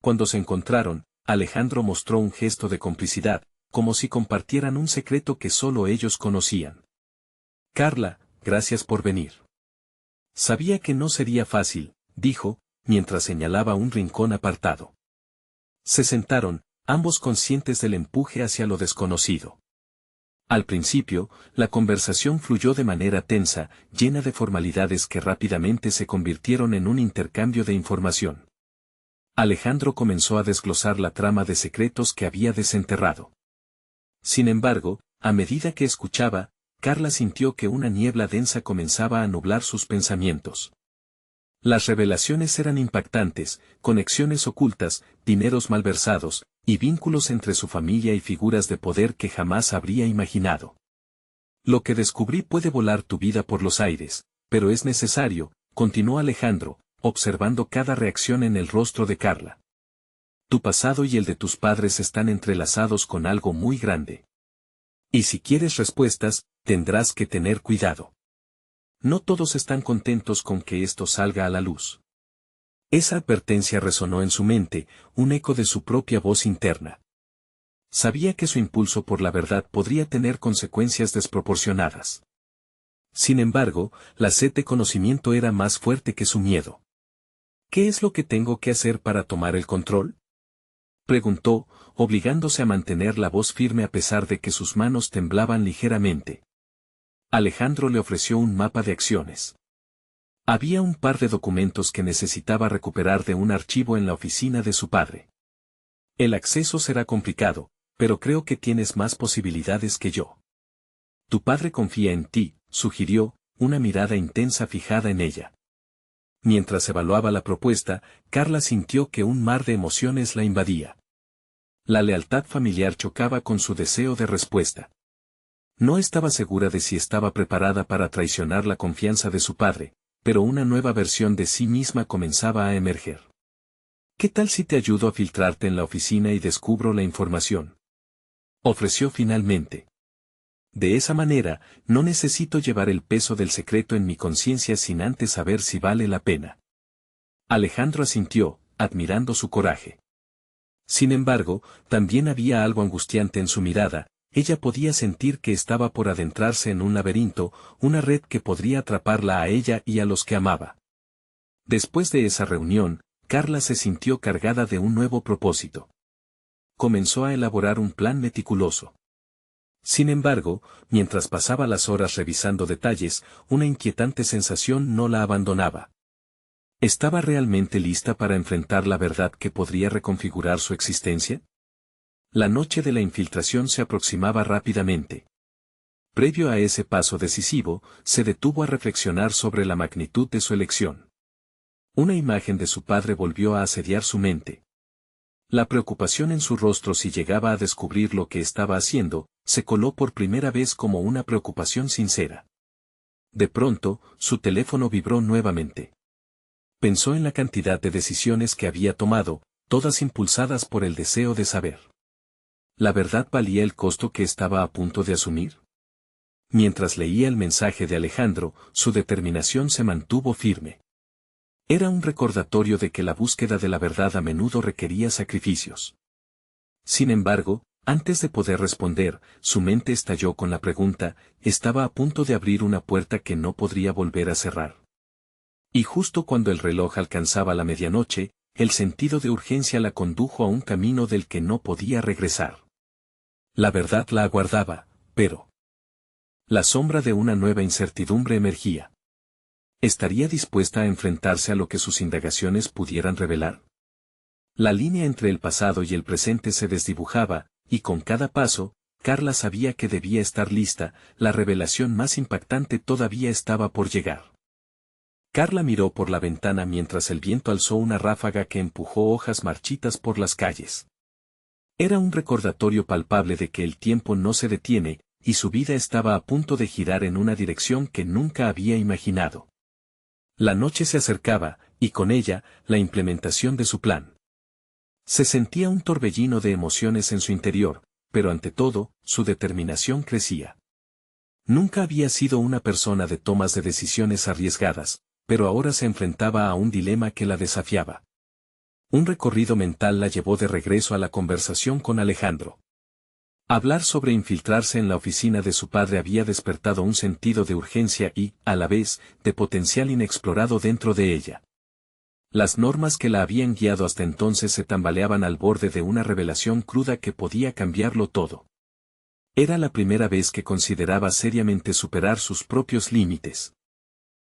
Cuando se encontraron, Alejandro mostró un gesto de complicidad, como si compartieran un secreto que solo ellos conocían. Carla, gracias por venir. Sabía que no sería fácil, dijo, mientras señalaba un rincón apartado. Se sentaron, ambos conscientes del empuje hacia lo desconocido. Al principio, la conversación fluyó de manera tensa, llena de formalidades que rápidamente se convirtieron en un intercambio de información. Alejandro comenzó a desglosar la trama de secretos que había desenterrado. Sin embargo, a medida que escuchaba, Carla sintió que una niebla densa comenzaba a nublar sus pensamientos. Las revelaciones eran impactantes: conexiones ocultas, dineros malversados, y vínculos entre su familia y figuras de poder que jamás habría imaginado. Lo que descubrí puede volar tu vida por los aires, pero es necesario, continuó Alejandro, observando cada reacción en el rostro de Carla. Tu pasado y el de tus padres están entrelazados con algo muy grande. Y si quieres respuestas, tendrás que tener cuidado. No todos están contentos con que esto salga a la luz. Esa advertencia resonó en su mente, un eco de su propia voz interna. Sabía que su impulso por la verdad podría tener consecuencias desproporcionadas. Sin embargo, la sed de conocimiento era más fuerte que su miedo. ¿Qué es lo que tengo que hacer para tomar el control?, preguntó, obligándose a mantener la voz firme a pesar de que sus manos temblaban ligeramente. Alejandro le ofreció un mapa de acciones. Había un par de documentos que necesitaba recuperar de un archivo en la oficina de su padre. El acceso será complicado, pero creo que tienes más posibilidades que yo. Tu padre confía en ti, sugirió, una mirada intensa fijada en ella. Mientras evaluaba la propuesta, Carla sintió que un mar de emociones la invadía. La lealtad familiar chocaba con su deseo de respuesta. No estaba segura de si estaba preparada para traicionar la confianza de su padre, pero una nueva versión de sí misma comenzaba a emerger. ¿Qué tal si te ayudo a filtrarte en la oficina y descubro la información?, ofreció finalmente. De esa manera, no necesito llevar el peso del secreto en mi conciencia sin antes saber si vale la pena. Alejandro asintió, admirando su coraje. Sin embargo, también había algo angustiante en su mirada. Ella podía sentir que estaba por adentrarse en un laberinto, una red que podría atraparla a ella y a los que amaba. Después de esa reunión, Carla se sintió cargada de un nuevo propósito. Comenzó a elaborar un plan meticuloso. Sin embargo, mientras pasaba las horas revisando detalles, una inquietante sensación no la abandonaba. ¿Estaba realmente lista para enfrentar la verdad que podría reconfigurar su existencia? La noche de la infiltración se aproximaba rápidamente. Previo a ese paso decisivo, se detuvo a reflexionar sobre la magnitud de su elección. Una imagen de su padre volvió a asediar su mente. La preocupación en su rostro si llegaba a descubrir lo que estaba haciendo, se coló por primera vez como una preocupación sincera. De pronto, su teléfono vibró nuevamente. Pensó en la cantidad de decisiones que había tomado, todas impulsadas por el deseo de saber. ¿La verdad valía el costo que estaba a punto de asumir? Mientras leía el mensaje de Alejandro, su determinación se mantuvo firme. Era un recordatorio de que la búsqueda de la verdad a menudo requería sacrificios. Sin embargo, antes de poder responder, su mente estalló con la pregunta: estaba a punto de abrir una puerta que no podría volver a cerrar. Y justo cuando el reloj alcanzaba la medianoche, el sentido de urgencia la condujo a un camino del que no podía regresar. La verdad la aguardaba, pero la sombra de una nueva incertidumbre emergía. ¿Estaría dispuesta a enfrentarse a lo que sus indagaciones pudieran revelar? La línea entre el pasado y el presente se desdibujaba, y con cada paso, Carla sabía que debía estar lista, la revelación más impactante todavía estaba por llegar. Carla miró por la ventana mientras el viento alzó una ráfaga que empujó hojas marchitas por las calles. Era un recordatorio palpable de que el tiempo no se detiene, y su vida estaba a punto de girar en una dirección que nunca había imaginado. La noche se acercaba, y con ella, la implementación de su plan. Se sentía un torbellino de emociones en su interior, pero ante todo, su determinación crecía. Nunca había sido una persona de tomas de decisiones arriesgadas, pero ahora se enfrentaba a un dilema que la desafiaba. Un recorrido mental la llevó de regreso a la conversación con Alejandro. Hablar sobre infiltrarse en la oficina de su padre había despertado un sentido de urgencia y, a la vez, de potencial inexplorado dentro de ella. Las normas que la habían guiado hasta entonces se tambaleaban al borde de una revelación cruda que podía cambiarlo todo. Era la primera vez que consideraba seriamente superar sus propios límites.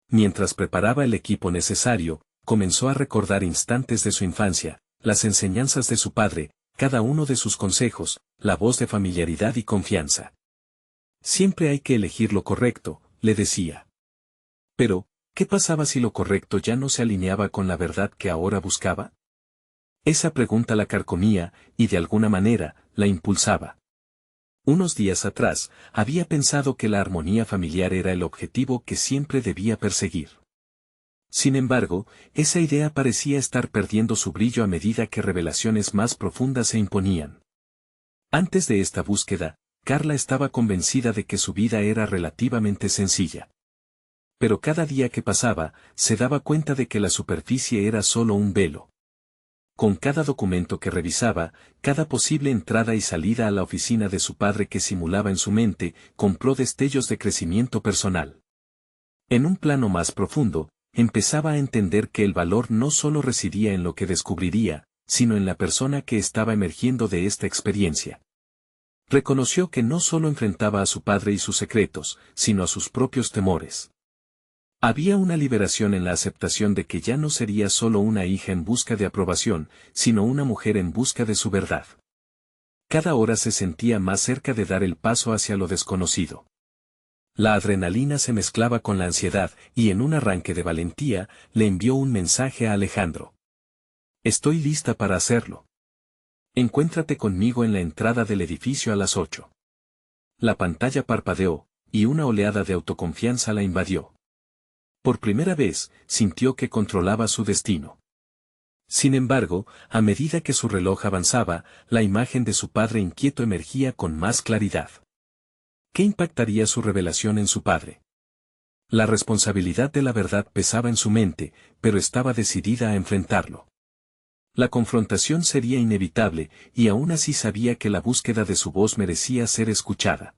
Mientras preparaba el equipo necesario, comenzó a recordar instantes de su infancia, las enseñanzas de su padre, cada uno de sus consejos, la voz de familiaridad y confianza. Siempre hay que elegir lo correcto, le decía. Pero, ¿qué pasaba si lo correcto ya no se alineaba con la verdad que ahora buscaba? Esa pregunta la carcomía, y de alguna manera, la impulsaba. Unos días atrás, había pensado que la armonía familiar era el objetivo que siempre debía perseguir. Sin embargo, esa idea parecía estar perdiendo su brillo a medida que revelaciones más profundas se imponían. Antes de esta búsqueda, Carla estaba convencida de que su vida era relativamente sencilla. Pero cada día que pasaba, se daba cuenta de que la superficie era solo un velo. Con cada documento que revisaba, cada posible entrada y salida a la oficina de su padre que simulaba en su mente, compró destellos de crecimiento personal. En un plano más profundo, empezaba a entender que el valor no solo residía en lo que descubriría, sino en la persona que estaba emergiendo de esta experiencia. Reconoció que no solo enfrentaba a su padre y sus secretos, sino a sus propios temores. Había una liberación en la aceptación de que ya no sería solo una hija en busca de aprobación, sino una mujer en busca de su verdad. Cada hora se sentía más cerca de dar el paso hacia lo desconocido. La adrenalina se mezclaba con la ansiedad, y en un arranque de valentía, le envió un mensaje a Alejandro. Estoy lista para hacerlo. Encuéntrate conmigo en la entrada del edificio a las 8. La pantalla parpadeó, y una oleada de autoconfianza la invadió. Por primera vez, sintió que controlaba su destino. Sin embargo, a medida que su reloj avanzaba, la imagen de su padre inquieto emergía con más claridad. ¿Qué impactaría su revelación en su padre? La responsabilidad de la verdad pesaba en su mente, pero estaba decidida a enfrentarlo. La confrontación sería inevitable, y aún así sabía que la búsqueda de su voz merecía ser escuchada.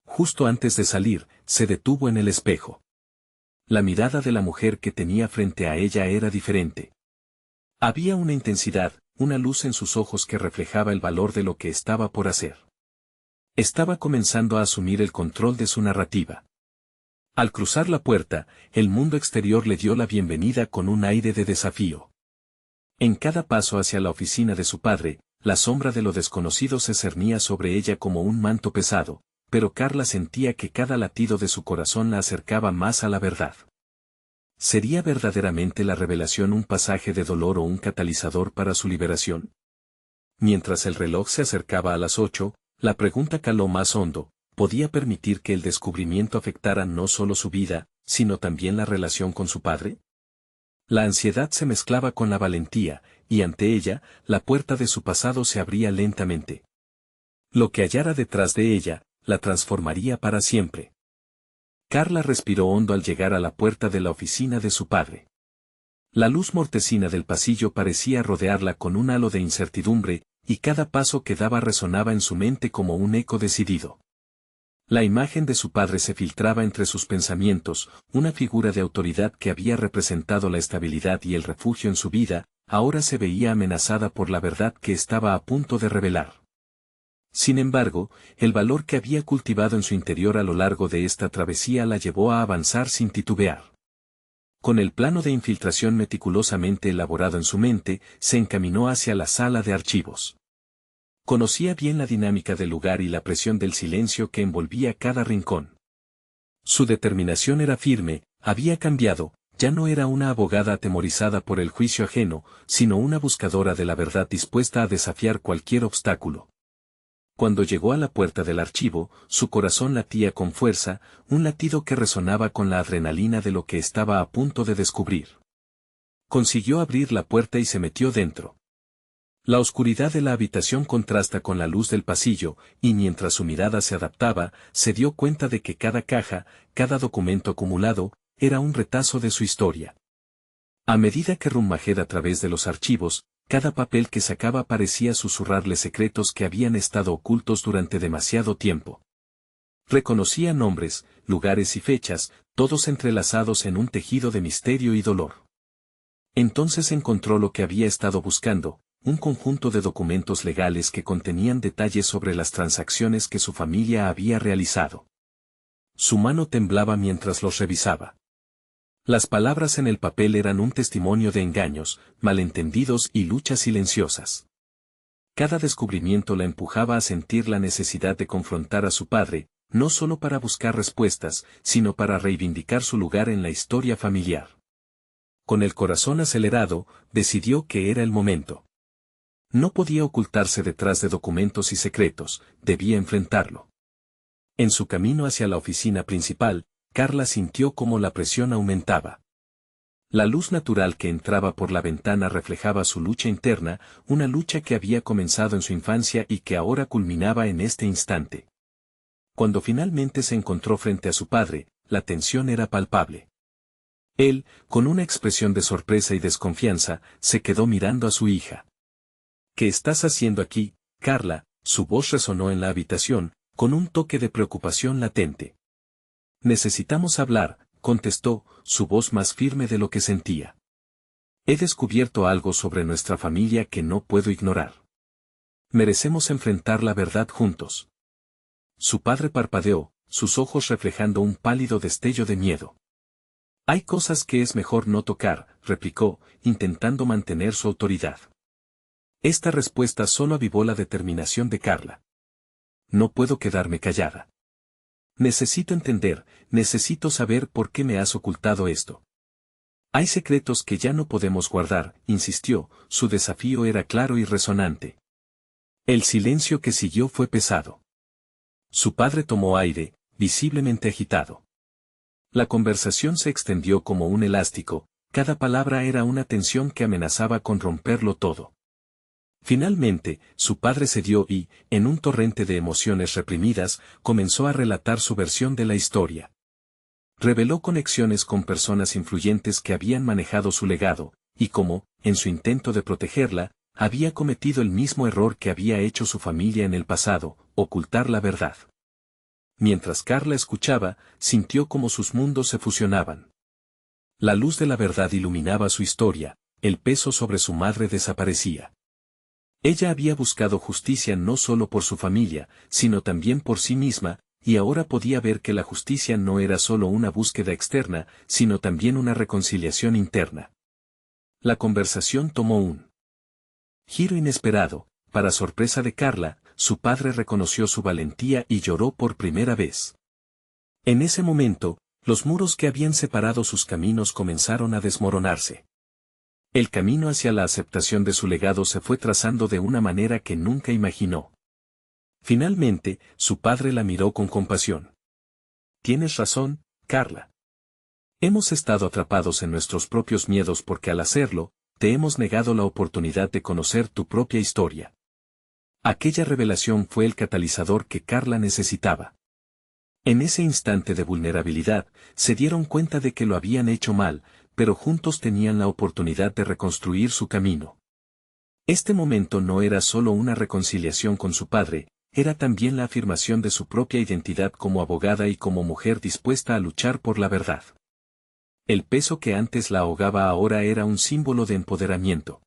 Justo antes de salir, se detuvo en el espejo. La mirada de la mujer que tenía frente a ella era diferente. Había una intensidad, una luz en sus ojos que reflejaba el valor de lo que estaba por hacer. Estaba comenzando a asumir el control de su narrativa. Al cruzar la puerta, el mundo exterior le dio la bienvenida con un aire de desafío. En cada paso hacia la oficina de su padre, la sombra de lo desconocido se cernía sobre ella como un manto pesado, pero Carla sentía que cada latido de su corazón la acercaba más a la verdad. ¿Sería verdaderamente la revelación un pasaje de dolor o un catalizador para su liberación? Mientras el reloj se acercaba a las 8, la pregunta caló más hondo: ¿podía permitir que el descubrimiento afectara no solo su vida, sino también la relación con su padre? La ansiedad se mezclaba con la valentía, y ante ella, la puerta de su pasado se abría lentamente. Lo que hallara detrás de ella, la transformaría para siempre. Carla respiró hondo al llegar a la puerta de la oficina de su padre. La luz mortecina del pasillo parecía rodearla con un halo de incertidumbre, y cada paso que daba resonaba en su mente como un eco decidido. La imagen de su padre se filtraba entre sus pensamientos, una figura de autoridad que había representado la estabilidad y el refugio en su vida, ahora se veía amenazada por la verdad que estaba a punto de revelar. Sin embargo, el valor que había cultivado en su interior a lo largo de esta travesía la llevó a avanzar sin titubear. Con el plano de infiltración meticulosamente elaborado en su mente, se encaminó hacia la sala de archivos. Conocía bien la dinámica del lugar y la presión del silencio que envolvía cada rincón. Su determinación era firme, había cambiado, ya no era una abogada atemorizada por el juicio ajeno, sino una buscadora de la verdad dispuesta a desafiar cualquier obstáculo. Cuando llegó a la puerta del archivo, su corazón latía con fuerza, un latido que resonaba con la adrenalina de lo que estaba a punto de descubrir. Consiguió abrir la puerta y se metió dentro. La oscuridad de la habitación contrasta con la luz del pasillo, y mientras su mirada se adaptaba, se dio cuenta de que cada caja, cada documento acumulado, era un retazo de su historia. A medida que rumajea a través de los archivos, cada papel que sacaba parecía susurrarle secretos que habían estado ocultos durante demasiado tiempo. Reconocía nombres, lugares y fechas, todos entrelazados en un tejido de misterio y dolor. Entonces encontró lo que había estado buscando, un conjunto de documentos legales que contenían detalles sobre las transacciones que su familia había realizado. Su mano temblaba mientras los revisaba. Las palabras en el papel eran un testimonio de engaños, malentendidos y luchas silenciosas. Cada descubrimiento la empujaba a sentir la necesidad de confrontar a su padre, no solo para buscar respuestas, sino para reivindicar su lugar en la historia familiar. Con el corazón acelerado, decidió que era el momento. No podía ocultarse detrás de documentos y secretos, debía enfrentarlo. En su camino hacia la oficina principal, Carla sintió cómo la presión aumentaba. La luz natural que entraba por la ventana reflejaba su lucha interna, una lucha que había comenzado en su infancia y que ahora culminaba en este instante. Cuando finalmente se encontró frente a su padre, la tensión era palpable. Él, con una expresión de sorpresa y desconfianza, se quedó mirando a su hija. ¿Qué estás haciendo aquí, Carla? Su voz resonó en la habitación, con un toque de preocupación latente. Necesitamos hablar, contestó, su voz más firme de lo que sentía. He descubierto algo sobre nuestra familia que no puedo ignorar. Merecemos enfrentar la verdad juntos. Su padre parpadeó, sus ojos reflejando un pálido destello de miedo. Hay cosas que es mejor no tocar, replicó, intentando mantener su autoridad. Esta respuesta solo avivó la determinación de Carla. No puedo quedarme callada. Necesito entender, necesito saber por qué me has ocultado esto. Hay secretos que ya no podemos guardar, insistió, su desafío era claro y resonante. El silencio que siguió fue pesado. Su padre tomó aire, visiblemente agitado. La conversación se extendió como un elástico, cada palabra era una tensión que amenazaba con romperlo todo. Finalmente, su padre cedió y, en un torrente de emociones reprimidas, comenzó a relatar su versión de la historia. Reveló conexiones con personas influyentes que habían manejado su legado, y cómo, en su intento de protegerla, había cometido el mismo error que había hecho su familia en el pasado, ocultar la verdad. Mientras Carla escuchaba, sintió como sus mundos se fusionaban. La luz de la verdad iluminaba su historia, el peso sobre su madre desaparecía. Ella había buscado justicia no solo por su familia, sino también por sí misma, y ahora podía ver que la justicia no era solo una búsqueda externa, sino también una reconciliación interna. La conversación tomó un giro inesperado. Para sorpresa de Carla, su padre reconoció su valentía y lloró por primera vez. En ese momento, los muros que habían separado sus caminos comenzaron a desmoronarse. El camino hacia la aceptación de su legado se fue trazando de una manera que nunca imaginó. Finalmente, su padre la miró con compasión. Tienes razón, Carla. Hemos estado atrapados en nuestros propios miedos porque al hacerlo, te hemos negado la oportunidad de conocer tu propia historia. Aquella revelación fue el catalizador que Carla necesitaba. En ese instante de vulnerabilidad, se dieron cuenta de que lo habían hecho mal, pero juntos tenían la oportunidad de reconstruir su camino. Este momento no era solo una reconciliación con su padre, era también la afirmación de su propia identidad como abogada y como mujer dispuesta a luchar por la verdad. El peso que antes la ahogaba ahora era un símbolo de empoderamiento.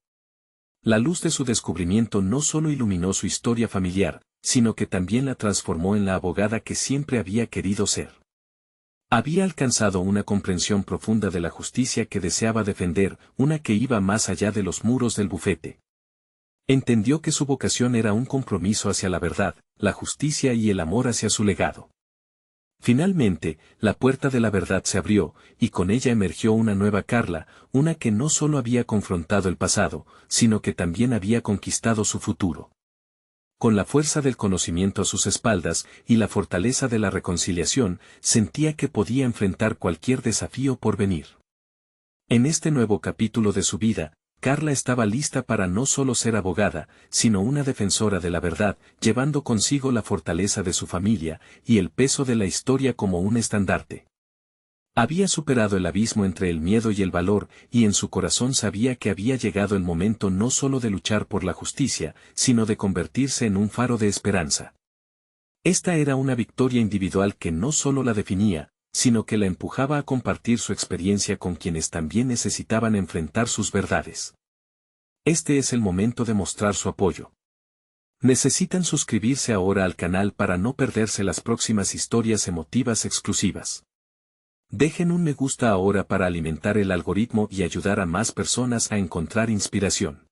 La luz de su descubrimiento no solo iluminó su historia familiar, sino que también la transformó en la abogada que siempre había querido ser. Había alcanzado una comprensión profunda de la justicia que deseaba defender, una que iba más allá de los muros del bufete. Entendió que su vocación era un compromiso hacia la verdad, la justicia y el amor hacia su legado. Finalmente, la puerta de la verdad se abrió, y con ella emergió una nueva Carla, una que no solo había confrontado el pasado, sino que también había conquistado su futuro. Con la fuerza del conocimiento a sus espaldas y la fortaleza de la reconciliación, sentía que podía enfrentar cualquier desafío por venir. En este nuevo capítulo de su vida, Carla estaba lista para no solo ser abogada, sino una defensora de la verdad, llevando consigo la fortaleza de su familia y el peso de la historia como un estandarte. Había superado el abismo entre el miedo y el valor, y en su corazón sabía que había llegado el momento no solo de luchar por la justicia, sino de convertirse en un faro de esperanza. Esta era una victoria individual que no solo la definía, sino que la empujaba a compartir su experiencia con quienes también necesitaban enfrentar sus verdades. Este es el momento de mostrar su apoyo. Necesitan suscribirse ahora al canal para no perderse las próximas historias emotivas exclusivas. Dejen un me gusta ahora para alimentar el algoritmo y ayudar a más personas a encontrar inspiración.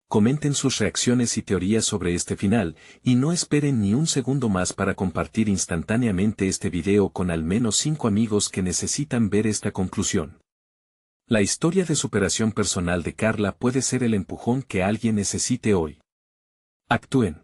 Comenten sus reacciones y teorías sobre este final, y no esperen ni un segundo más para compartir instantáneamente este video con al menos 5 amigos que necesitan ver esta conclusión. La historia de superación personal de Carla puede ser el empujón que alguien necesite hoy. Actúen.